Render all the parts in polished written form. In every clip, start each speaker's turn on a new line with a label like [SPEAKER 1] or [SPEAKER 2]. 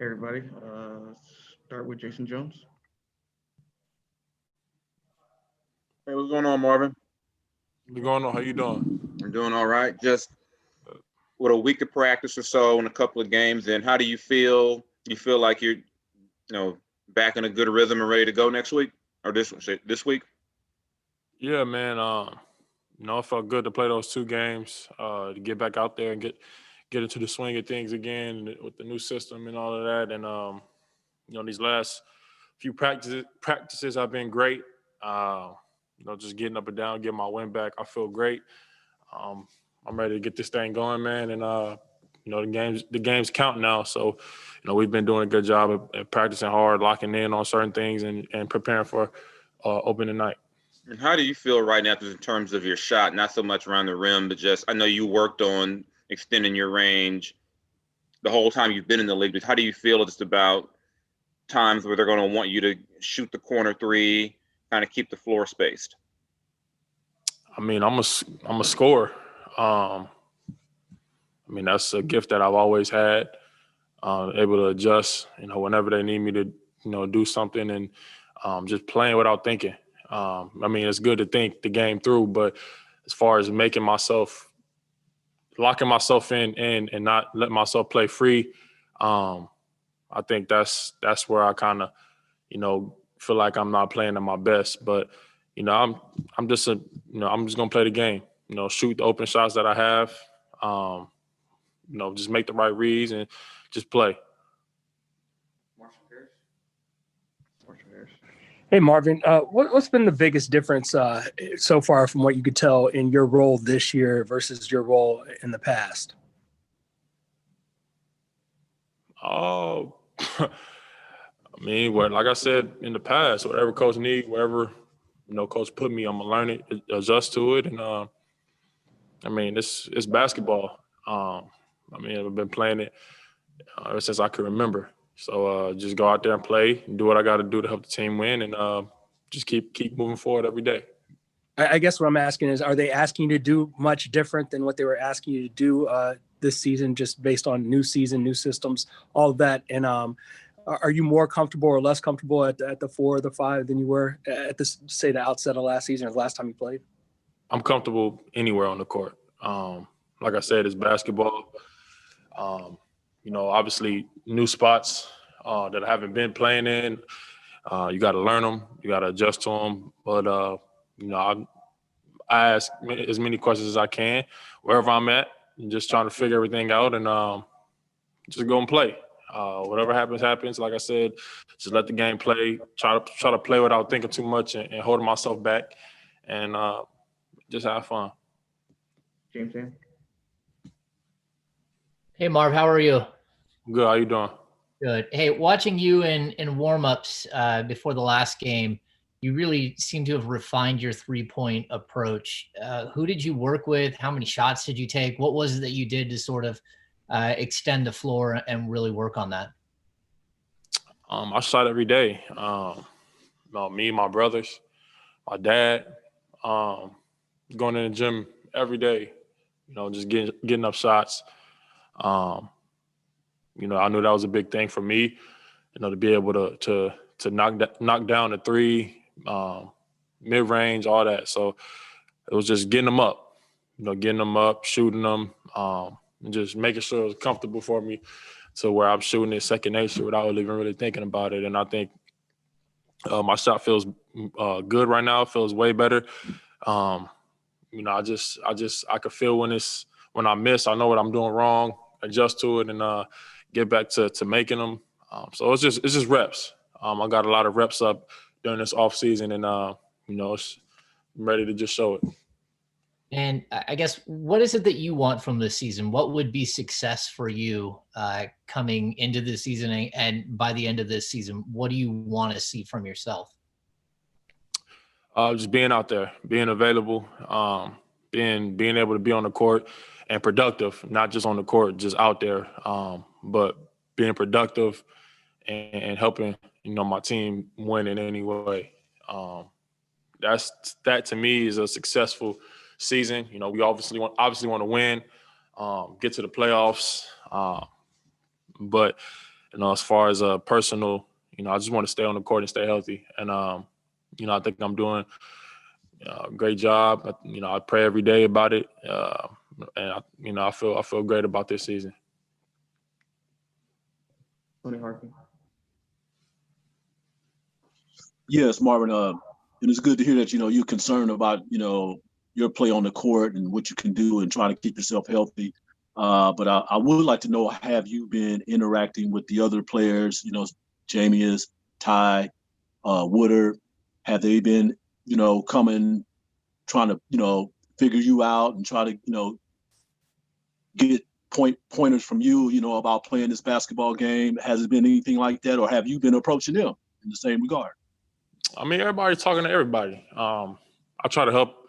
[SPEAKER 1] Hey everybody, start with Jason Jones.
[SPEAKER 2] Hey, what's going on, Marvin?
[SPEAKER 3] What's going on? How you doing?
[SPEAKER 2] I'm doing all right. Just with a week of practice or so and a couple of games in, how do you feel? You feel like you're back in a good rhythm and ready to go next week or this week?
[SPEAKER 3] Yeah, man. It felt good to play those two games, to get back out there and get into the swing of things again with the new system and all of that. And these last few practices have been great. Just getting up and down, getting my win back. I feel great. Um, I'm ready to get this thing going, man. And the games count now. So, we've been doing a good job at practicing hard, locking in on certain things, and preparing for opening night.
[SPEAKER 2] And how do you feel right now in terms of your shot? Not so much around the rim, but just I know you worked on extending your range the whole time you've been in the league. But how do you feel just about times where they're going to want you to shoot the corner three, kind of keep the floor spaced?
[SPEAKER 3] I mean, I'm a scorer. That's a gift that I've always had. Able to adjust, whenever they need me to, do something, and just playing without thinking. It's good to think the game through, but as far as locking myself in and not letting myself play free, I think that's where I kind of, feel like I'm not playing at my best. But I'm just gonna play the game. Shoot the open shots that I have. Just make the right reads and just play.
[SPEAKER 1] Marshall Harris.
[SPEAKER 4] Hey, Marvin, what's been the biggest difference so far from what you could tell in your role this year versus your role in the past?
[SPEAKER 3] Oh, like I said in the past, whatever coach need, wherever coach put me, I'm gonna learn it, adjust to it, and it's basketball. I've been playing it ever since I can remember. So just go out there and play, and do what I got to do to help the team win, and just keep moving forward every day.
[SPEAKER 4] I guess what I'm asking is, are they asking you to do much different than what they were asking you to do this season, just based on new season, new systems, all of that? And are you more comfortable or less comfortable at the 4 or the 5 than you were at the outset of last season or the last time you played?
[SPEAKER 3] I'm comfortable anywhere on the court. Like I said, it's basketball. Obviously new spots that I haven't been playing in. You got to learn them. You got to adjust to them. But, I ask as many questions as I can wherever I'm at, and just trying to figure everything out and just go and play. Whatever happens. Like I said, just let the game play. Try to play without thinking too much and holding myself back, and just have fun.
[SPEAKER 1] James Ham.
[SPEAKER 5] Hey, Marv, how are you?
[SPEAKER 3] Good. How you doing?
[SPEAKER 5] Good. Hey, watching you in warm-ups before the last game, you really seem to have refined your three-point approach. Who did you work with? How many shots did you take? What was it that you did to sort of extend the floor and really work on that?
[SPEAKER 3] I shot every day. Me, my brothers, my dad, going in the gym every day, just getting up shots. I knew that was a big thing for me, to be able to knock down the three, mid-range, all that. So it was just getting them up, shooting them, and just making sure it was comfortable for me to where I'm shooting it second nature without even really thinking about it. And I think my shot feels good right now. It feels way better. I could feel when I miss, I know what I'm doing wrong, adjust to it, and get back to making them. So it's just reps. I got a lot of reps up during this off season, and I'm ready to just show it.
[SPEAKER 5] And I guess, what is it that you want from this season? What would be success for you coming into this season, and by the end of this season, what do you want to see from yourself?
[SPEAKER 3] Just being out there, being available, being able to be on the court and productive, not just on the court, just out there, but being productive and helping, my team win in any way. That to me is a successful season. We obviously want to win, get to the playoffs, but as far as personal, I just want to stay on the court and stay healthy. And, I think I'm doing a great job. I pray every day about it. And, I feel great about this season.
[SPEAKER 1] Tony Harkin.
[SPEAKER 6] Yes, Marvin. And it's good to hear that you're concerned about your play on the court and what you can do and trying to keep yourself healthy. But I would like to know, have you been interacting with the other players? Jamie is Ty, Woodard. Have they been coming, trying to figure you out and try to get pointers from you about playing this basketball game? Has it been anything like that, or have you been approaching them in the same regard?
[SPEAKER 3] I mean, everybody's talking to everybody. I try to help,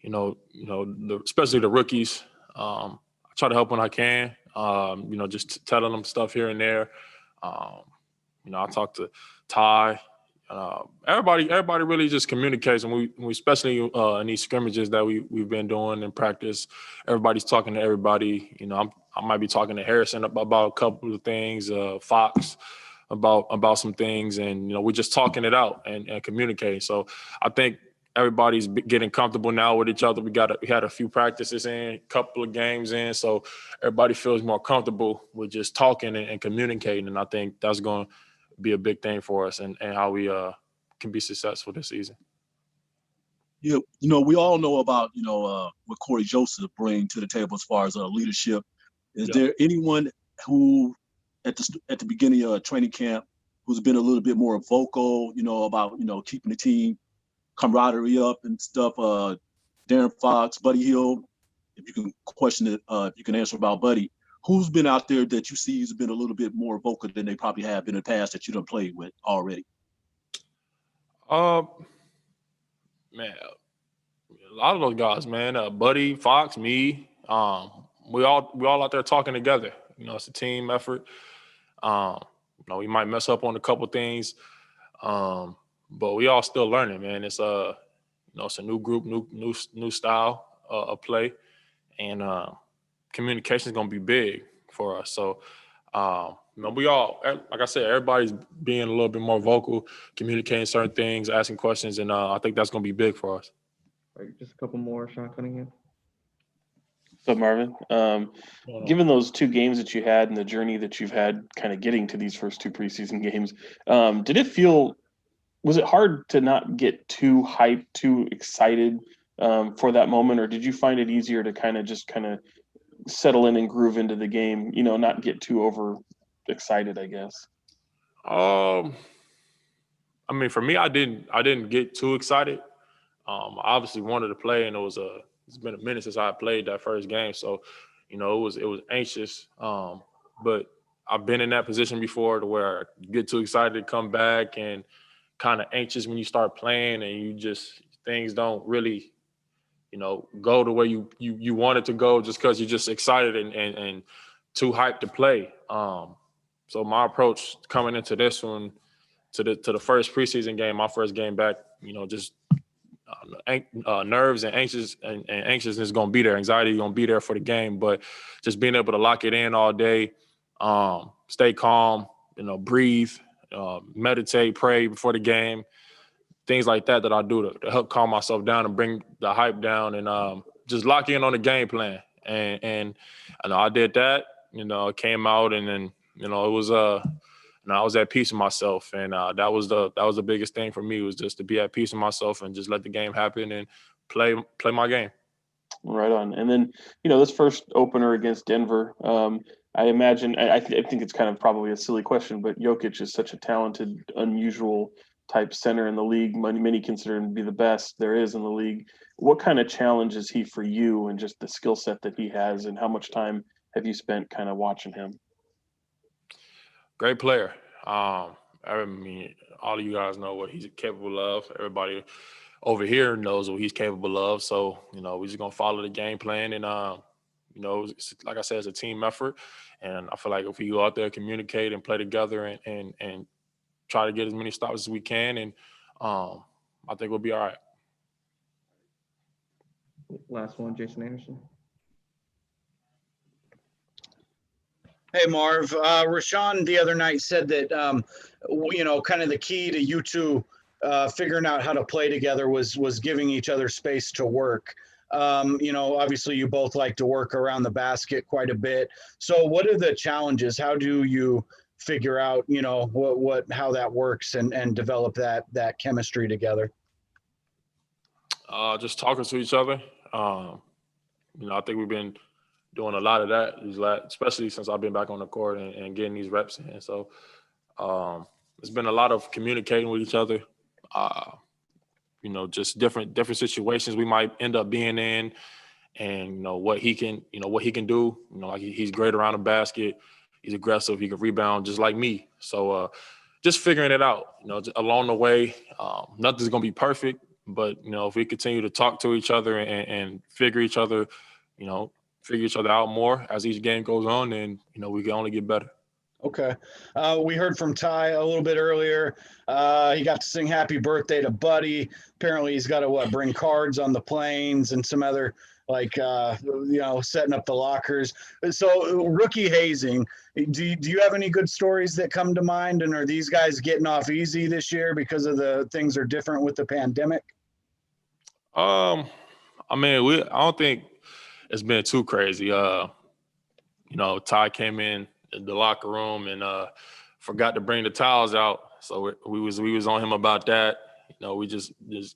[SPEAKER 3] especially the rookies. I try to help when I can. Just telling them stuff here and there. I talk to Ty. Everybody really just communicates, and we especially in these scrimmages that we've been doing in practice. Everybody's talking to everybody. I might be talking to Harrison about a couple of things. Fox about some things, and we're just talking it out and communicating. So I think everybody's getting comfortable now with each other. We had a few practices in, a couple of games in, so everybody feels more comfortable with just talking and communicating. And I think that's going to be a big thing for us and how we can be successful this season.
[SPEAKER 6] Yeah, we all know about what Corey Joseph brings to the table as far as leadership. Is there anyone who at the beginning of training camp who's been a little bit more vocal, about keeping the team camaraderie up and stuff? Darren Fox, Buddy Hield. If you can question it, if you can answer about Buddy, who's been out there that you see has been a little bit more vocal than they probably have been in the past that you done played with already?
[SPEAKER 3] Man, a lot of those guys, man. Buddy, Fox, me. We all out there talking together. It's a team effort. We might mess up on a couple things, but we all still learning, man. It's it's a new group, new style of play, and communication is gonna be big for us. So, we all, like I said, everybody's being a little bit more vocal, communicating certain things, asking questions, and I think that's gonna be big for us.
[SPEAKER 1] All right, just a couple more, Sean Cunningham.
[SPEAKER 7] So Marvin, given those 2 games that you had and the journey that you've had kind of getting to these first 2 preseason games, was it hard to not get too hyped, too excited for that moment? Or did you find it easier to kind of settle in and groove into the game, not get too over excited, I guess?
[SPEAKER 3] I mean, for me, I didn't get too excited. I obviously wanted to play, and it's been a minute since I played that first game, so it was anxious. But I've been in that position before, to where I get too excited to come back, and kind of anxious when you start playing, and things don't really, go the way you want it to go, just because you're just excited and too hyped to play. So my approach coming into this one, to the first preseason game, my first game back, just nerves and anxiousness is going to be there. Anxiety is going to be there for the game, but just being able to lock it in all day, stay calm, breathe, meditate, pray before the game, things like that I do to help calm myself down and bring the hype down, and just lock in on the game plan. And I did that. It came out, and then it was I was at peace with myself, and that was the biggest thing for me, was just to be at peace with myself and just let the game happen and play my game.
[SPEAKER 7] Right on. And then this first opener against Denver, I imagine, I think it's kind of probably a silly question, but Jokic is such a talented, unusual type center in the league. Many consider him to be the best there is in the league. What kind of challenge is he for you, and just the skill set that he has, and how much time have you spent kind of watching him?
[SPEAKER 3] Great player. I mean, all of you guys know what he's capable of. Everybody over here knows what he's capable of. So, we're just going to follow the game plan. And, like I said, it's a team effort. And I feel like if we go out there, communicate and play together and try to get as many stops as we can, and I think we'll be all right.
[SPEAKER 1] Last one, Jason Anderson.
[SPEAKER 8] Hey, Marv. Rashawn the other night said that, kind of the key to you two figuring out how to play together was giving each other space to work. Obviously you both like to work around the basket quite a bit. So what are the challenges? How do you figure out, how that works and develop that chemistry together?
[SPEAKER 3] Just talking to each other. I think we've been doing a lot of that, especially since I've been back on the court and getting these reps in. So it's been a lot of communicating with each other. Just different situations we might end up being in, and what he can do. Like he's great around the basket. He's aggressive. He can rebound just like me. So just figuring it out. Along the way, nothing's gonna be perfect, but if we continue to talk to each other and figure each other out more as each game goes on, then we can only get better.
[SPEAKER 8] Okay. We heard from Ty a little bit earlier. He got to sing happy birthday to Buddy. Apparently he's got to bring cards on the planes and some other setting up the lockers. So rookie hazing, do you have any good stories that come to mind? And are these guys getting off easy this year because of the things are different with the pandemic?
[SPEAKER 3] I don't think it's been too crazy. Ty came in the locker room and forgot to bring the towels out. So we was on him about that. We just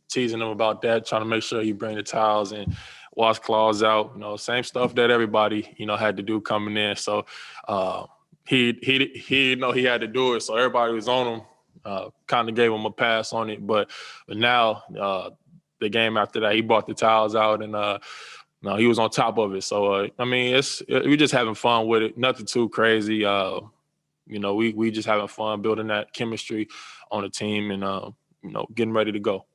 [SPEAKER 3] teasing him about that, trying to make sure he bring the towels and washcloths out. Same stuff that everybody had to do coming in. So he he had to do it. So everybody was on him. Kind of gave him a pass on it, but now the game after that, he brought the towels out and he was on top of it. So we're just having fun with it. Nothing too crazy. We just having fun building that chemistry on the team and getting ready to go.